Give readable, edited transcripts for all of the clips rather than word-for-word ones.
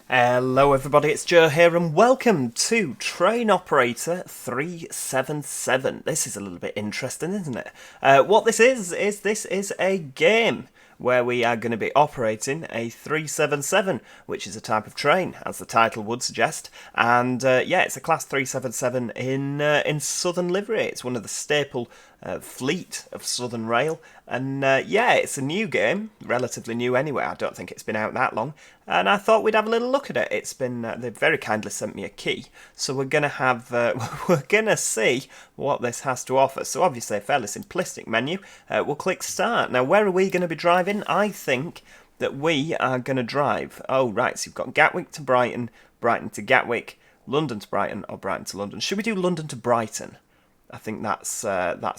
Hello everybody, it's Joe here and welcome to Train Operator 377. This is a little bit interesting, isn't it? What this is a game where we are going to be operating a 377, which is a type of train, as the title would suggest. And yeah, it's a Class 377 in Southern livery. It's one of the staple fleet of Southern Rail. And yeah, it's a new game, relatively new anyway. I don't think it's been out that long. And I thought we'd have a little look at it. It's been they've very kindly sent me a key, so we're gonna have we're gonna see what this has to offer. So obviously a fairly simplistic menu. We'll click start. Now where are we going to be driving? I think that we are going to drive. Oh right, so you've got Gatwick to Brighton, Brighton to Gatwick, London to Brighton, or Brighton to London. Should we do London to Brighton? I think that's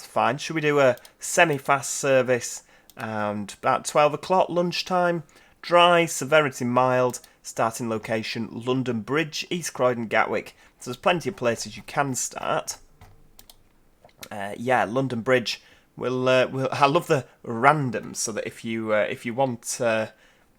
fine. Should we do a semi-fast service and about 12 o'clock lunchtime? Dry, severity mild, starting location London Bridge, East Croydon, Gatwick. So there's plenty of places you can start. Yeah, London Bridge. We'll I love the random, so that if you want.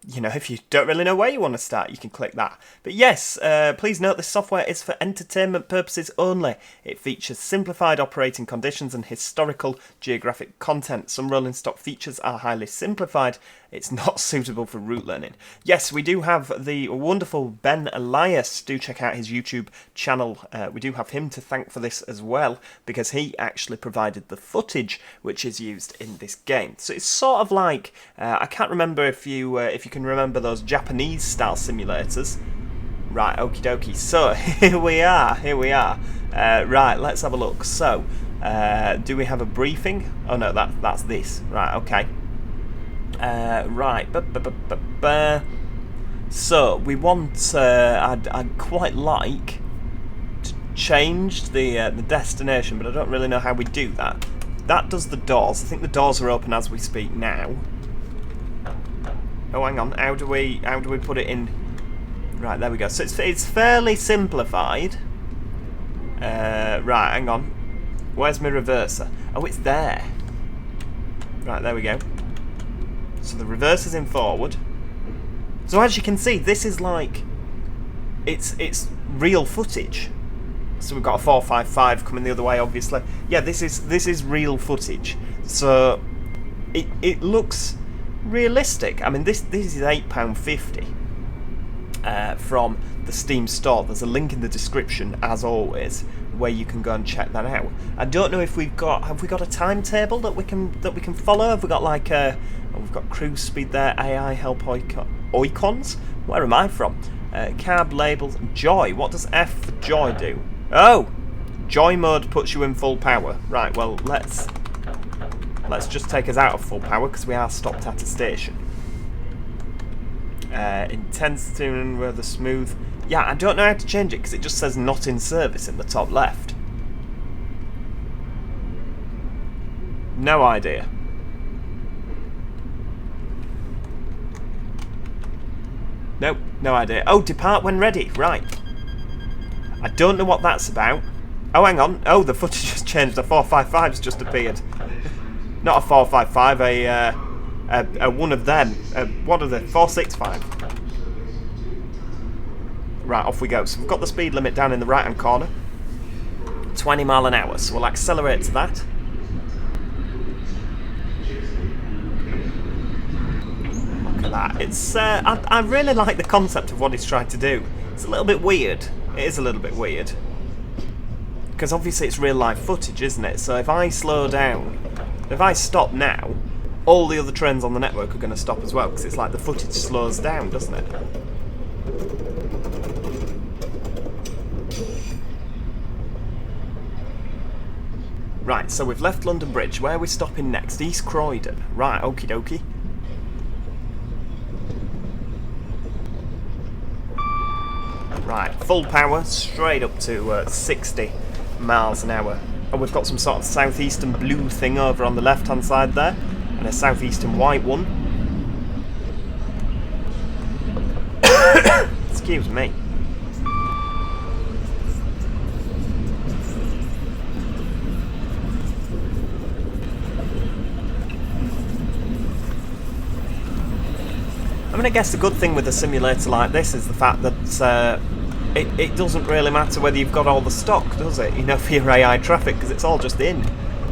You know, if you don't really know where you want to start, you can click that. But yes, please note this software is for entertainment purposes only. It features simplified operating conditions and historical geographic content. Some rolling stock features are highly simplified. It's not suitable for route learning. Yes, we do have the wonderful Ben Elias. Do check out his YouTube channel. We do have him to thank for this as well, because he actually provided the footage which is used in this game. So it's sort of like, I can't remember if you can remember those Japanese style simulators. Right, okie dokie. So here we are. Right, let's have a look. So, do we have a briefing? Oh no, that's this. Right, okay. Right. So we want. I'd quite like to change the destination, but I don't really know how we do that. That does the doors. I think the doors are open as we speak now. Oh, hang on. How do we put it in? Right, there we go. So it's fairly simplified. Right, hang on. Where's my reverser? Oh, it's there. Right, there we go. So the reverser's in forward. So as you can see, this is like it's real footage. So we've got a 455 coming the other way, obviously. Yeah, this is real footage. So it looks realistic. I mean, this is £8.50 from the Steam store. There's a link in the description, as always, where you can go and check that out. I don't know if have we got a timetable that we can follow? Have we got like we've got cruise speed there, AI help icons. Where am I from? Carb labels, joy. What does F for joy do? Oh, joy mode puts you in full power. Right. Well, let's just take us out of full power because we are stopped at a station. Intensity and rather smooth. Yeah, I don't know how to change it because it just says not in service in the top left. No idea. Nope, no idea. Oh, depart when ready. Right. I don't know what that's about. Oh, hang on. Oh, the footage just changed. The 455's just appeared. Not a 455, a one of them. What are they? 465. Right, off we go. So we've got the speed limit down in the right-hand corner. 20 mile an hour. So we'll accelerate to that. Look at that. It's I really like the concept of what he's trying to do. It's a little bit weird. It is a little bit weird. Because obviously it's real-life footage, isn't it? So if I slow down, if I stop now, all the other trains on the network are going to stop as well, because it's like the footage slows down, doesn't it? Right, so we've left London Bridge. Where are we stopping next? East Croydon. Right, okie dokie. Right, full power, straight up to 60 miles an hour. And we've got some sort of southeastern blue thing over on the left-hand side there, and a southeastern white one. Excuse me. I mean, I guess the good thing with a simulator like this is the fact that it doesn't really matter whether you've got all the stock, does it? You know, for your AI traffic, because it's all just in.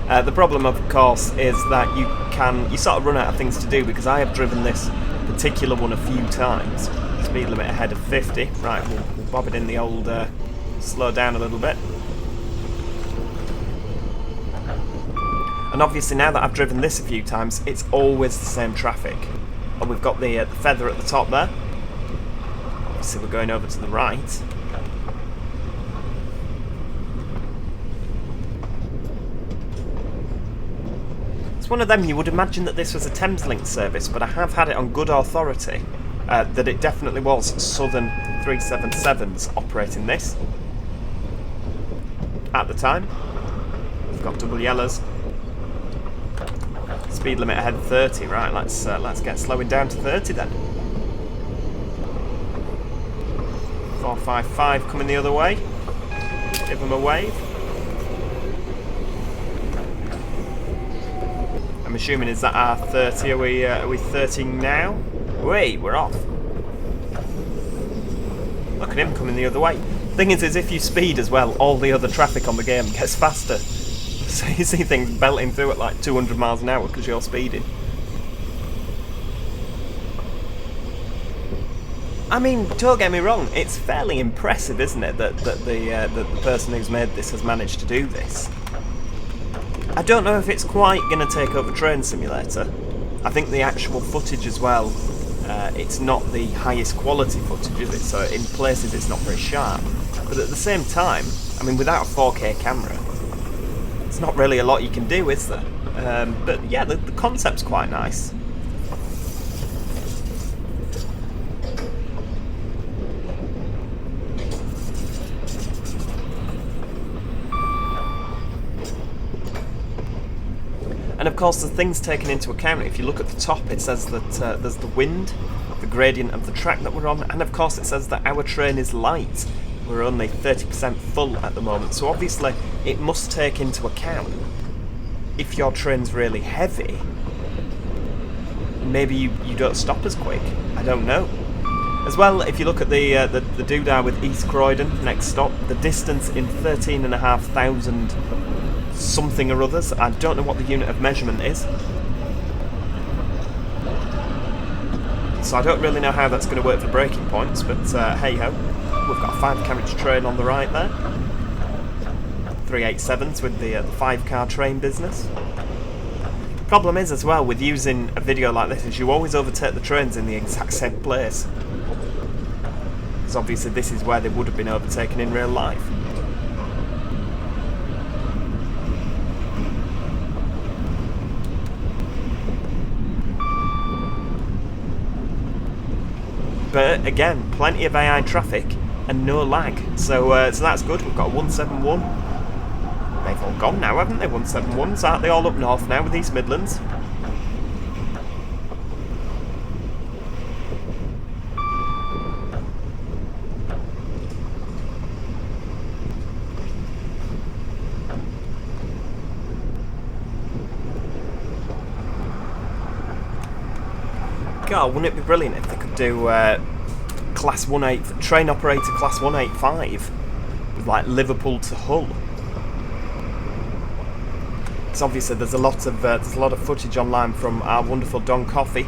The problem, of course, is that you sort of run out of things to do, because I have driven this particular one a few times. Speed limit ahead of 50. Right, we'll bob it in the old slow down a little bit. And obviously now that I've driven this a few times, it's always the same traffic. And we've got the feather at the top there. Obviously we're going over to the right. It's one of them, you would imagine that this was a Thameslink service, but I have had it on good authority that it definitely was Southern 377s operating this at the time. We've got double yellows. Speed limit ahead 30. Right, let's get slowing down to 30 then. 455 coming the other way. Give them a wave. I'm assuming, is that our 30? Are we 30 now? Wait, we're off. Look at him coming the other way. Thing is if you speed as well, all the other traffic on the game gets faster. So you see things belting through at like 200 miles an hour because you're speeding. I mean, don't get me wrong, it's fairly impressive, isn't it, that the person who's made this has managed to do this. I don't know if it's quite going to take over Train Simulator. I think the actual footage as well, it's not the highest quality footage, is it? So in places it's not very sharp. But at the same time, I mean, without a 4K camera, it's not really a lot you can do, is there? But yeah, the concept's quite nice. And of course, the things taken into account, if you look at the top, it says that there's the wind, the gradient of the track that we're on, and of course it says that our train is light. We're only 30% full at the moment, so obviously it must take into account if your train's really heavy, maybe you don't stop as quick. I don't know. As well, if you look at the doodah with East Croydon, next stop, the distance in 13,500 something or others. I don't know what the unit of measurement is, so I don't really know how that's going to work for braking points, but hey ho. We've got a 5-carriage train on the right there. 387s with the 5-car train business. Problem is as well with using a video like this is you always overtake the trains in the exact same place. Because obviously this is where they would have been overtaken in real life. But again, plenty of AI traffic and no lag, so that's good. We've got a 171. They've all gone now, haven't they? 171s, aren't they all up north now with East Midlands? God, wouldn't it be brilliant if they could do Class 18 train operator Class 185 with like Liverpool to Hull? Because obviously there's a lot of footage online from our wonderful Don Coffey,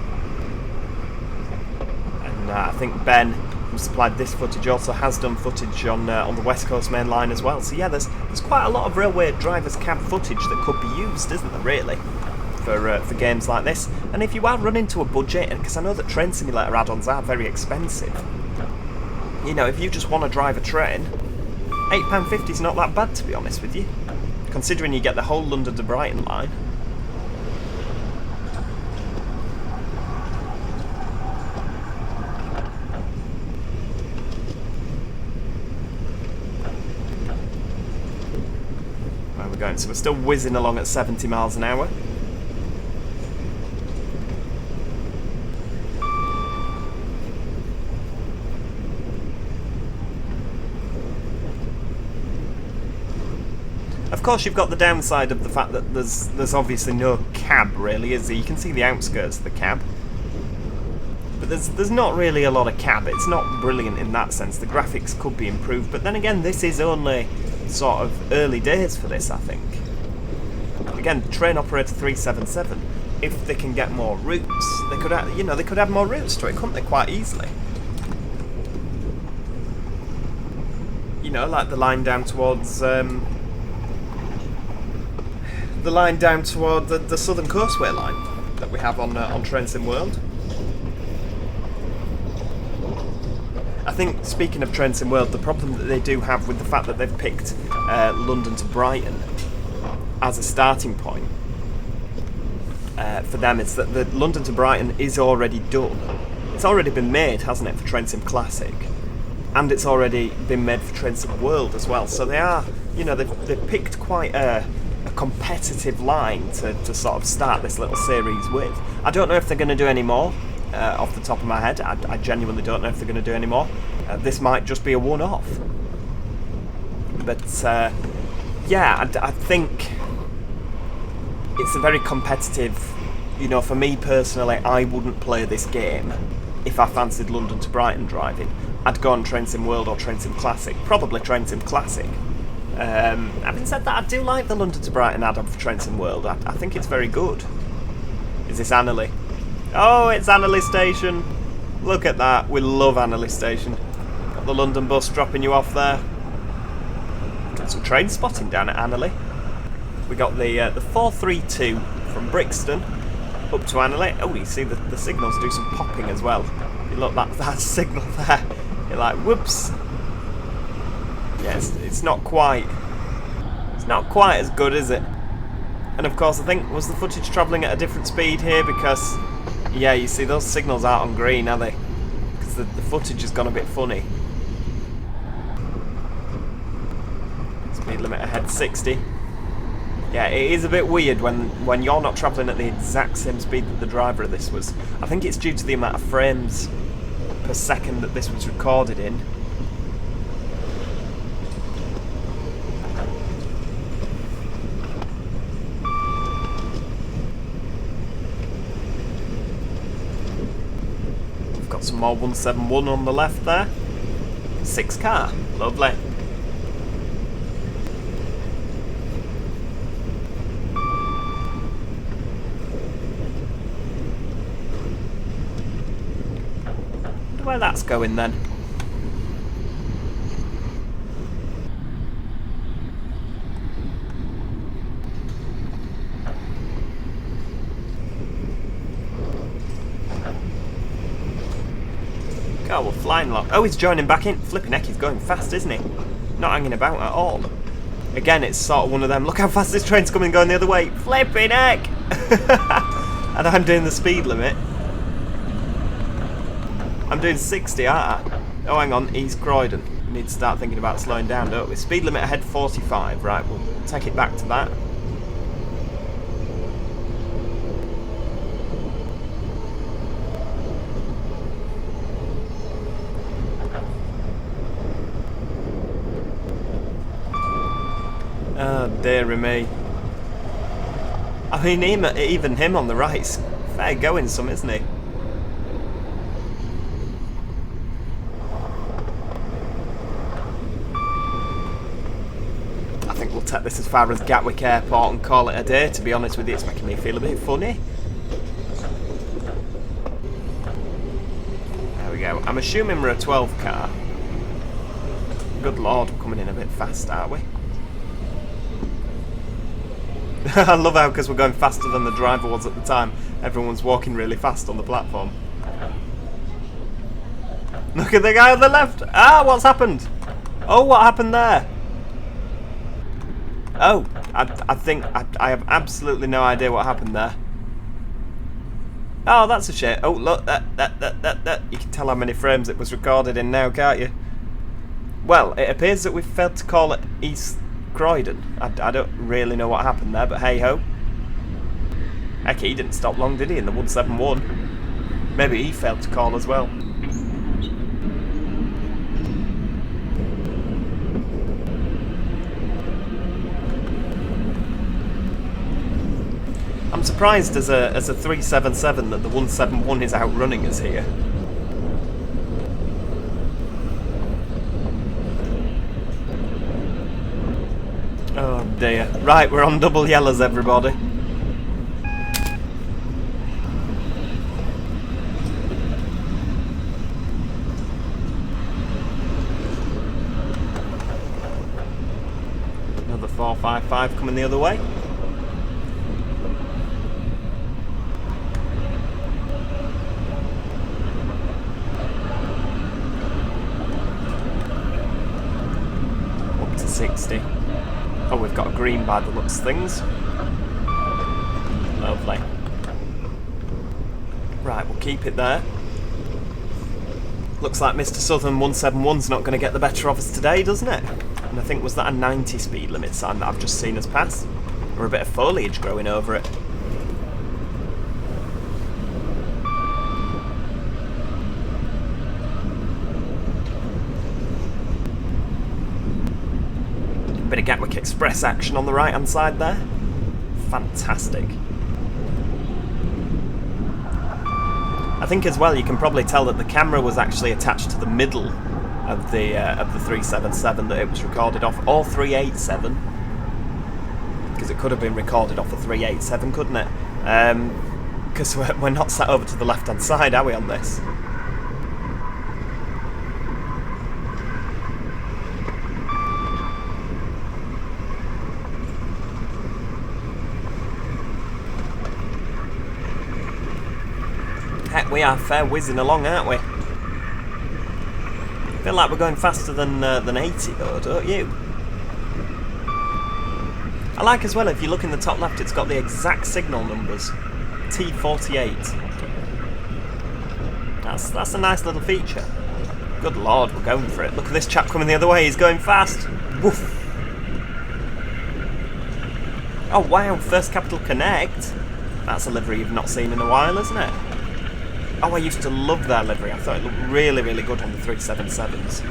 and I think Ben, who supplied this footage, also has done footage on the West Coast Main Line as well. So yeah, there's quite a lot of railway drivers' cab footage that could be used, isn't there, really, for games like this. And if you are running to a budget, because I know that Train Simulator add-ons are very expensive, you know, if you just want to drive a train, £8.50 is not that bad, to be honest with you, considering you get the whole London to Brighton line. Where we're going, so we're still whizzing along at 70 miles an hour. Of course, you've got the downside of the fact that there's obviously no cab, really, is there? You can see the outskirts of the cab, but but there's not really a lot of cab. It's not brilliant in that sense. The graphics could be improved, but then again, this is only sort of early days for this, I think. Again, Train Operator 377, if they can get more routes, they could add, they could add more routes to it, couldn't they, quite easily? Like the line down towards the Southern Coastway line that we have on Train Sim World. I think, speaking of Train Sim World, the problem that they do have with the fact that they've picked London to Brighton as a starting point for them is that the London to Brighton is already done. It's already been made, hasn't it, for Train Sim Classic, and it's already been made for Train Sim World as well. So they are, they've picked quite a competitive line to sort of start this little series with. I don't know if they're going to do any more. Off the top of my head, I genuinely don't know if they're going to do any more. This might just be a one-off. But yeah, I think it's a very competitive. For me personally, I wouldn't play this game if I fancied London to Brighton driving. I'd go on Train Sim World or Train Sim Classic. Probably Train Sim Classic. Having said that, I do like the London to Brighton add-on for Train Sim World. I think it's very good. Is this Annaley? Oh, it's Annaley Station. Look at that. We love Annaley Station. Got the London bus dropping you off there. Got some train spotting down at Annaley. We got the 432 from Brixton up to Annaley. Oh, you see the signals do some popping as well. You look, that signal there. You're like, whoops. Yes, it's not quite as good, is it? And of course, I think, was the footage travelling at a different speed here? Because, yeah, you see those signals aren't on green, are they? Because the footage has gone a bit funny. Speed limit ahead 60. Yeah, it is a bit weird when you're not travelling at the exact same speed that the driver of this was. I think it's due to the amount of frames per second that this was recorded in. We've got some more 171 on the left there. 6 car, lovely. Where that's going then. God, we're flying lock. Oh, he's joining back in. Flipping heck, he's going fast, isn't he? Not hanging about at all. Again, it's sort of one of them. Look how fast this train's coming, going the other way. Flipping heck! And I'm doing the speed limit. I'm doing 60, aren't I? Oh, hang on, East Croydon. We need to start thinking about slowing down, don't we? Speed limit ahead 45. Right, we'll take it back to that. Oh, dearie me. I mean, even him on the right's fair going some, isn't he? Take this as far as Gatwick Airport and call it a day. To be honest with you, it's making me feel a bit funny. There we go. I'm assuming we're a 12 car. Good lord, we're coming in a bit fast, aren't we? I love how, because we're going faster than the driver was at the time, everyone's walking really fast on the platform. Look at the guy on the left! Ah, what's happened? Oh, what happened there? Oh, I think I have absolutely no idea what happened there. Oh, that's a shame. Oh, look, that. You can tell how many frames it was recorded in now, can't you? Well, it appears that we've failed to call it East Croydon. I don't really know what happened there, but hey-ho. Heck, he didn't stop long, did he, in the 171? Maybe he failed to call as well. I'm surprised as a 377 that the 171 is outrunning us here. dear. Right, we're on double yellows, everybody. Another 455 coming the other way. Up to 60. Oh, we've got a green by the looks of things. Lovely. Right, we'll keep it there. Looks like Mr. Southern 171's not going to get the better of us today, doesn't it? And I think, was that a 90 speed limit sign that I've just seen us pass? Or a bit of foliage growing over it. Bit of Gatwick Express action on the right hand side there. Fantastic. I think as well you can probably tell that the camera was actually attached to the middle of the 377 that it was recorded off, or 387, because it could have been recorded off a 387, couldn't it? Because we're not sat over to the left hand side, are we, on this? Heck, we are fair whizzing along, aren't we? I feel like we're going faster than 80 though, don't you? I like as well, if you look in the top left, it's got the exact signal numbers. T48. That's a nice little feature. Good lord, we're going for it. Look at this chap coming the other way, he's going fast. Woof. Oh wow, First Capital Connect. That's a livery you've not seen in a while, isn't it? Oh, I used to love their livery. I thought it looked really, really good on the 377s.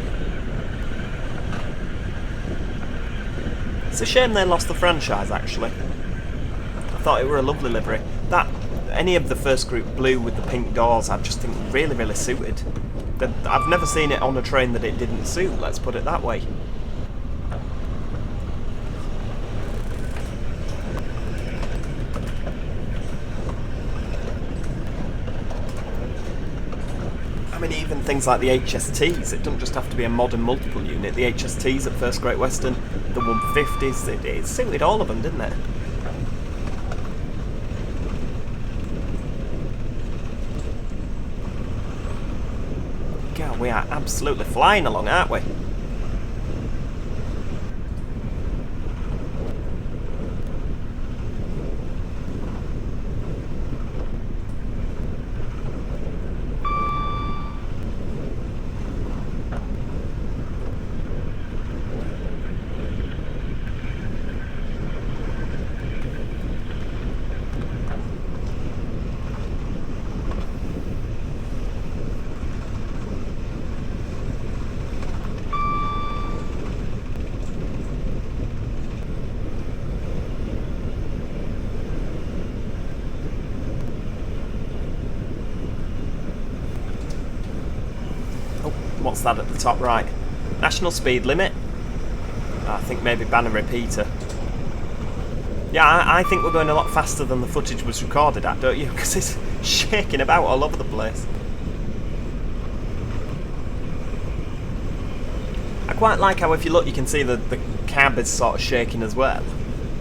It's a shame they lost the franchise, actually. I thought it were a lovely livery. Any of the first group blue with the pink doors, I just think really, really suited. I've never seen it on a train that it didn't suit, let's put it that way. I mean, even things like the HSTs, it doesn't just have to be a modern multiple unit. The HSTs at First Great Western, the 150s, it suited all of them, didn't it? God, we are absolutely flying along, aren't we? What's that at the top right? National speed limit? I think maybe banner repeater. Yeah, I think we're going a lot faster than the footage was recorded at, don't you? Because it's shaking about all over the place. I quite like how if you look you can see the cab is sort of shaking as well.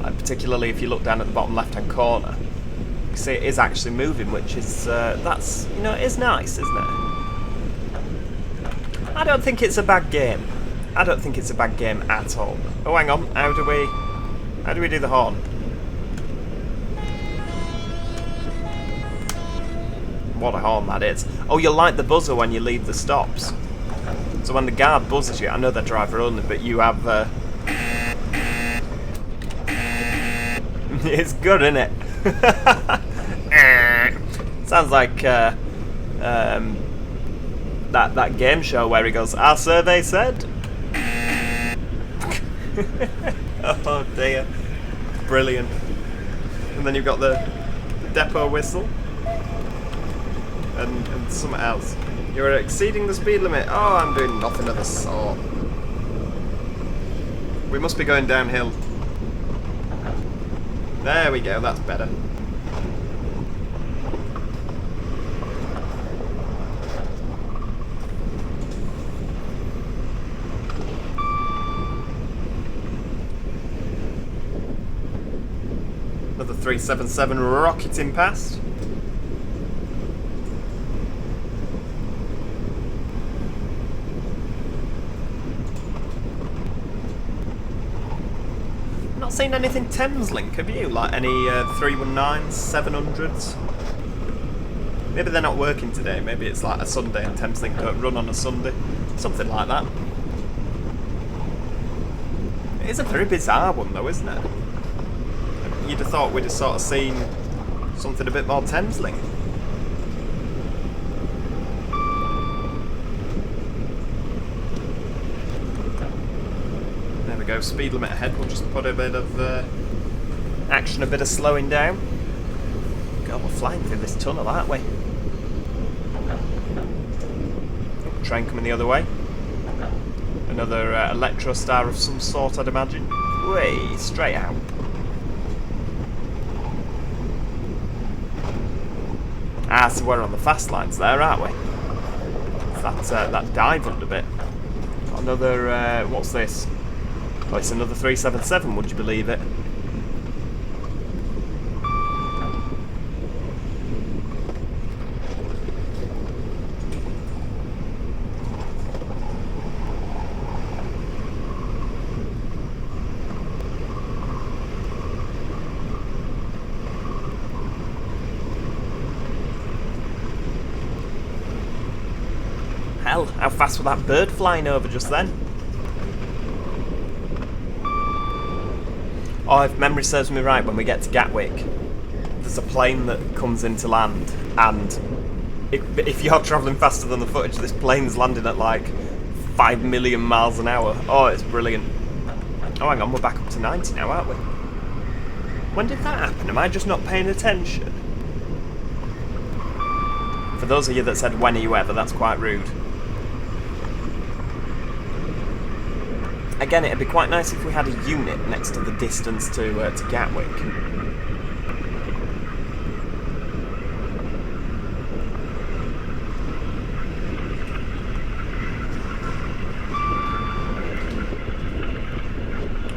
Like particularly if you look down at the bottom left hand corner. You can see it is actually moving, which is, that's, you know, it is nice, isn't it? I don't think it's a bad game. I don't think it's a bad game at all. Oh, hang on. How do we do the horn? What a horn that is. Oh, you'll like the buzzer when you leave the stops. So when the guard buzzes you, I know they're driver only, but you have... It's good, isn't it? Sounds like... That game show where he goes, our survey said. Oh dear, brilliant. And then you've got the depot whistle and something else. You're exceeding the speed limit. Oh, I'm doing nothing of the sort. We must be going downhill. There we go, that's better. Another 377 rocketing past. Not seen anything Thameslink, have you? Like any 319s, 700s? Maybe they're not working today. Maybe it's like a Sunday and Thameslink don't run on a Sunday. Something like that. It is a very bizarre one though, isn't it? You'd have thought we'd have sort of seen something a bit more Thameslink. There we go, speed limit ahead. We'll just put a bit of action, a bit of slowing down. God, we're flying through this tunnel, aren't we? Train coming the other way. Another electro star of some sort, I'd imagine. Way straight out. Ah, so we're on the fast lines there, aren't we? That dive under bit. Got another, what's this? Oh, it's another 377, would you believe it? Hell, how fast was that bird flying over just then? Oh, if memory serves me right, when we get to Gatwick, there's a plane that comes into land, and if you're travelling faster than the footage, this plane's landing at like 5 million miles an hour. Oh, it's brilliant. Oh, hang on, we're back up to 90 now, aren't we? When did that happen? Am I just not paying attention? For those of you that said, when are you ever, that's quite rude. Again, it'd be quite nice if we had a unit next to the distance to Gatwick.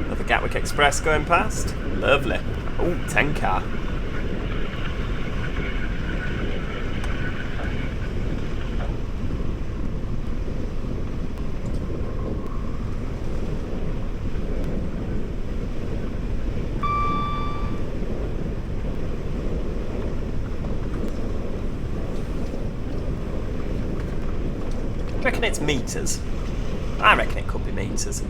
Another Gatwick Express going past. Lovely. Oh, 10 car. Do you reckon it's meters? I reckon it could be meters.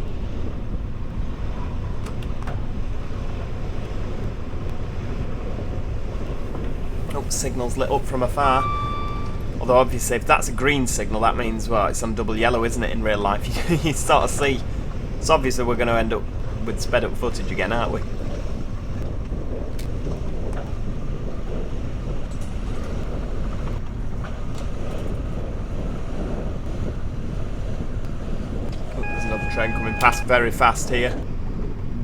Oh, signal's lit up from afar. Although obviously if that's a green signal, that means, well, it's on double yellow, isn't it, in real life? You sort of see. So obviously we're going to end up with sped up footage again, aren't we? Train coming past very fast here.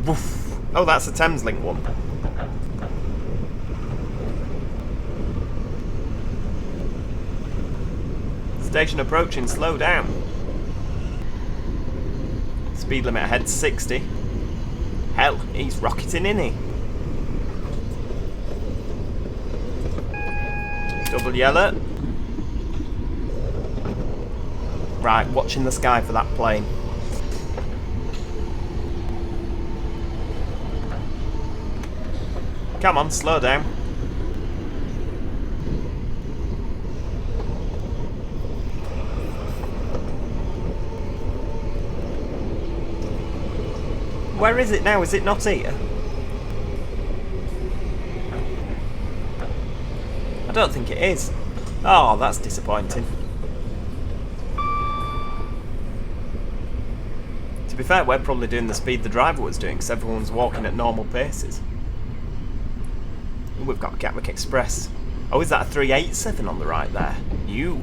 Woof. Oh, that's a Thameslink one. Station approaching, slow down. Speed limit ahead 60. Hell, he's rocketing, isn't he? Double yellow. Right, watching the sky for that plane. Come on, slow down. Where is it now? Is it not here? I don't think it is. Oh, that's disappointing. To be fair, we're probably doing the speed the driver was doing because everyone's walking at normal paces. We've got Gatwick Express. Oh, is that a 387 on the right there? You.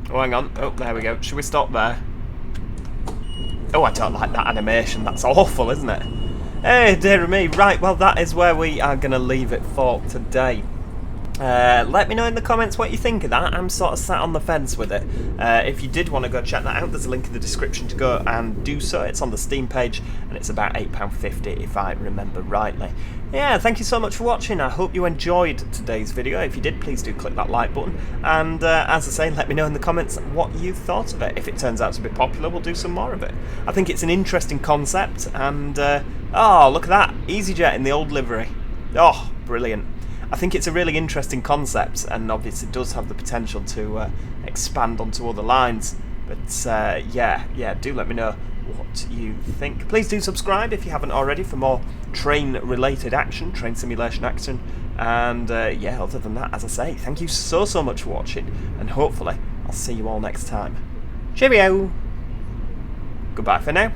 Oh, hang on. Oh, there we go. Should we stop there? Oh, I don't like that animation. That's awful, isn't it? Hey, dear me. Right, well, that is where we are going to leave it for today. Let me know in the comments what you think of that. I'm sort of sat on the fence with it. If you did want to go check that out, there's a link in the description to go and do so. It's on the Steam page, and it's about £8.50 if I remember rightly. Yeah, thank you so much for watching. I hope you enjoyed today's video. If you did, please do click that like button. And as I say, let me know in the comments what you thought of it. If it turns out to be popular, we'll do some more of it. I think it's an interesting concept, and oh, look at that. EasyJet in the old livery. Oh, brilliant. I think it's a really interesting concept, and obviously it does have the potential to expand onto other lines. But yeah, do let me know what you think. Please do subscribe if you haven't already for more train-related action, train simulation action. And yeah, other than that, as I say, thank you so much for watching, and hopefully I'll see you all next time. Cheerio! Goodbye for now.